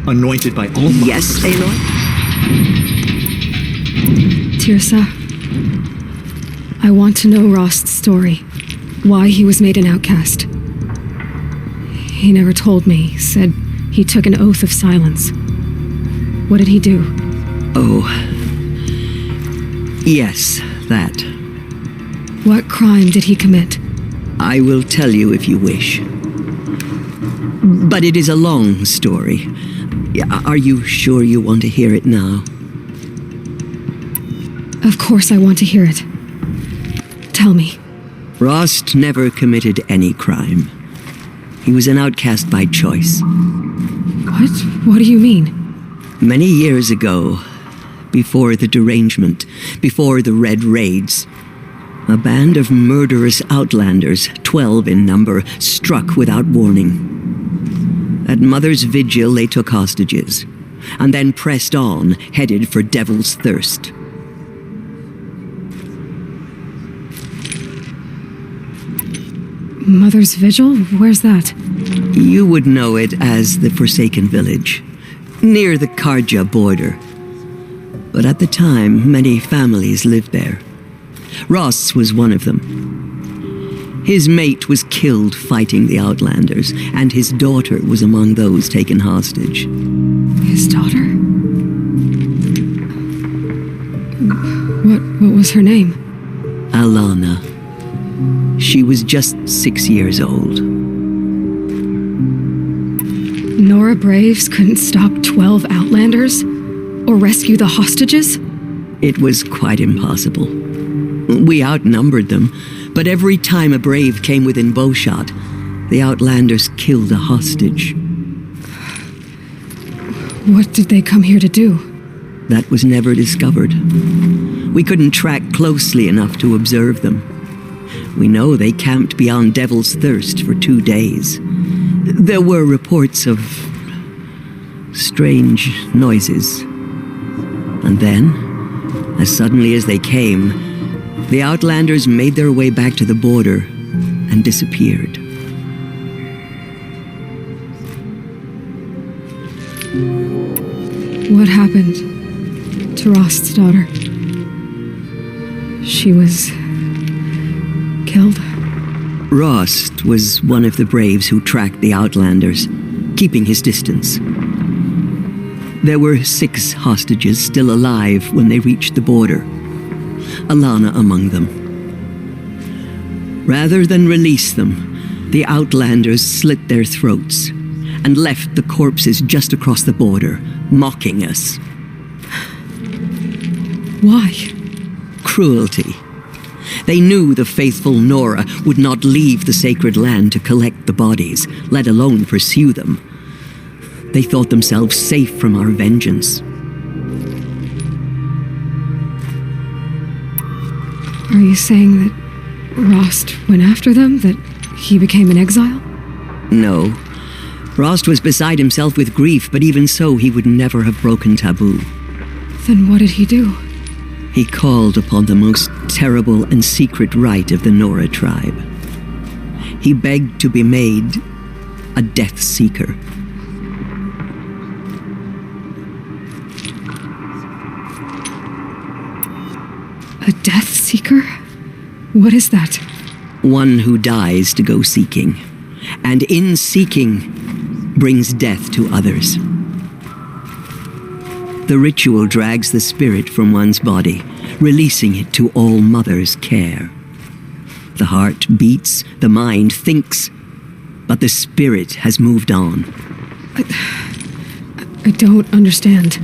anointed by all mothers. Yes, Aloy? Tirsa, I want to know Rost's story. Why he was made an outcast. He never told me. Said he took an oath of silence. What did he do? Oh. Yes, that. What crime did he commit? I will tell you if you wish. But it is a long story. Are you sure you want to hear it now? Of course I want to hear it. Tell me. Rost never committed any crime. He was an outcast by choice. What? What do you mean? Many years ago, before the derangement, before the Red Raids, a band of murderous outlanders, 12 in number, struck without warning. At Mother's Vigil, they took hostages, and then pressed on, headed for Devil's Thirst. Mother's Vigil? Where's that? You would know it as the Forsaken Village, near the Karja border. But at the time, many families lived there. Rost's was one of them. His mate was killed fighting the Outlanders, and his daughter was among those taken hostage. His daughter? What was her name? Alana. She was just 6 years old. Nora Braves couldn't stop 12 Outlanders? Or rescue the hostages? It was quite impossible. We outnumbered them, but every time a Brave came within bowshot, the Outlanders killed a hostage. What did they come here to do? That was never discovered. We couldn't track closely enough to observe them. We know they camped beyond Devil's Thirst for 2 days. There were reports of strange noises. And then, as suddenly as they came, the Outlanders made their way back to the border and disappeared. What happened to Rost's daughter? She was killed? Rost was one of the Braves who tracked the Outlanders, keeping his distance. There were 6 hostages still alive when they reached the border, Alana among them. Rather than release them, the Outlanders slit their throats and left the corpses just across the border, mocking us. Why? Cruelty. They knew the faithful Nora would not leave the sacred land to collect the bodies, let alone pursue them. They thought themselves safe from our vengeance. Are you saying that Rost went after them? That he became an exile? No. Rost was beside himself with grief, but even so, he would never have broken taboo. Then what did he do? He called upon the most terrible and secret rite of the Nora tribe. He begged to be made a Death Seeker. A Death Seeker? What is that? One who dies to go seeking, and in seeking brings death to others. The ritual drags the spirit from one's body, releasing it to All Mother's care. The heart beats, the mind thinks, but the spirit has moved on. I don't understand.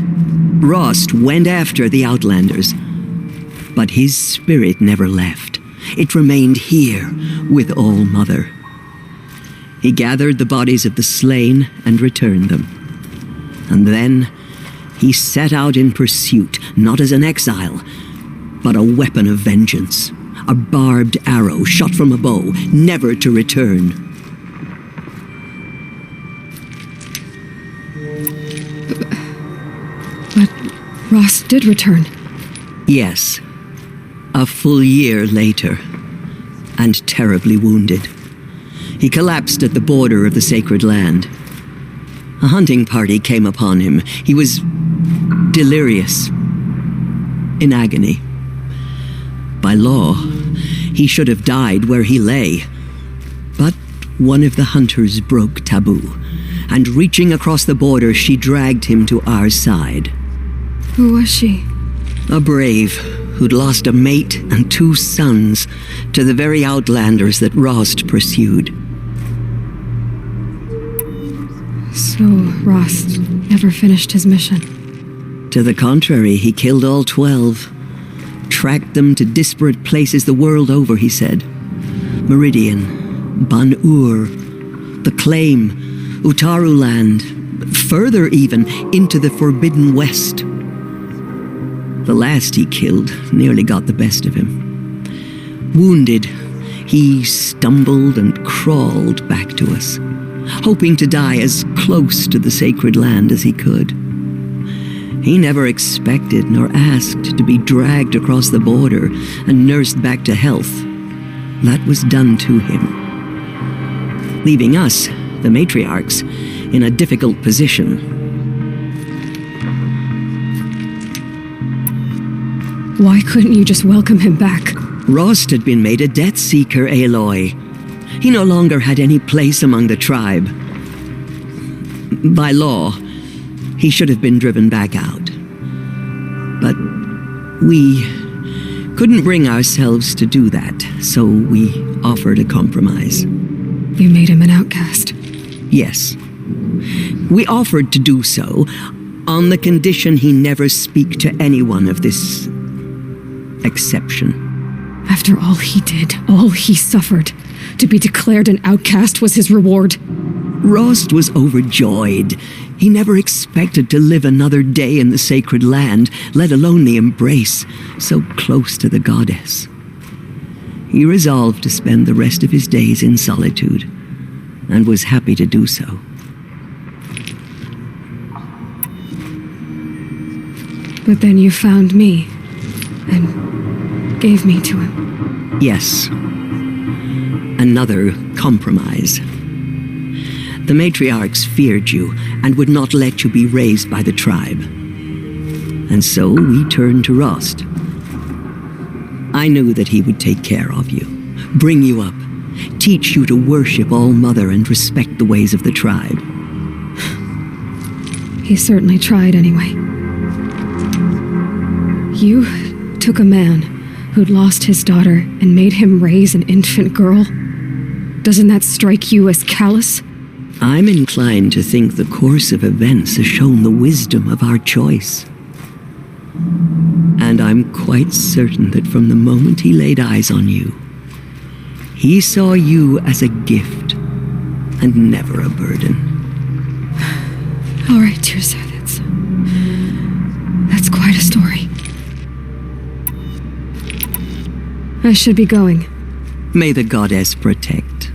Rost went after the Outlanders, but his spirit never left. It remained here with All Mother. He gathered the bodies of the slain and returned them. And then he set out in pursuit, not as an exile, but a weapon of vengeance. A barbed arrow shot from a bow, never to return. But Rost did return. Yes. A full year later, and terribly wounded. He collapsed at the border of the sacred land. A hunting party came upon him. He was delirious, in agony. By law, he should have died where he lay. But one of the hunters broke taboo, and reaching across the border, she dragged him to our side. Who was she? A brave who'd lost a mate and 2 sons to the very outlanders that Rost pursued. So Rost never finished his mission? To the contrary, he killed all 12. Tracked them to disparate places the world over, he said. Meridian, Ban-Ur, the Claim, Utaru land, further even into the Forbidden West. The last he killed nearly got the best of him. Wounded, he stumbled and crawled back to us, hoping to die as close to the sacred land as he could. He never expected nor asked to be dragged across the border and nursed back to health. That was done to him, leaving us, the matriarchs, in a difficult position. Why couldn't you just welcome him back? Rost had been made a death seeker, Aloy. He no longer had any place among the tribe. By law, he should have been driven back out. But we couldn't bring ourselves to do that, so we offered a compromise. You made him an outcast? Yes. We offered to do so on the condition he never speak to anyone of this exception. After all he did, all he suffered, to be declared an outcast was his reward. Rost was overjoyed. He never expected to live another day in the sacred land, let alone the embrace, so close to the goddess. He resolved to spend the rest of his days in solitude, and was happy to do so. But then you found me, and gave me to him. Yes. Another compromise. The matriarchs feared you and would not let you be raised by the tribe. And so we turned to Rost. I knew that he would take care of you, bring you up, teach you to worship All-Mother and respect the ways of the tribe. He certainly tried anyway. You took a man who'd lost his daughter and made him raise an infant girl? Doesn't that strike you as callous? I'm inclined to think the course of events has shown the wisdom of our choice. And I'm quite certain that from the moment he laid eyes on you, he saw you as a gift and never a burden. All right, Tirsa, that's quite a story. I should be going. May the goddess protect.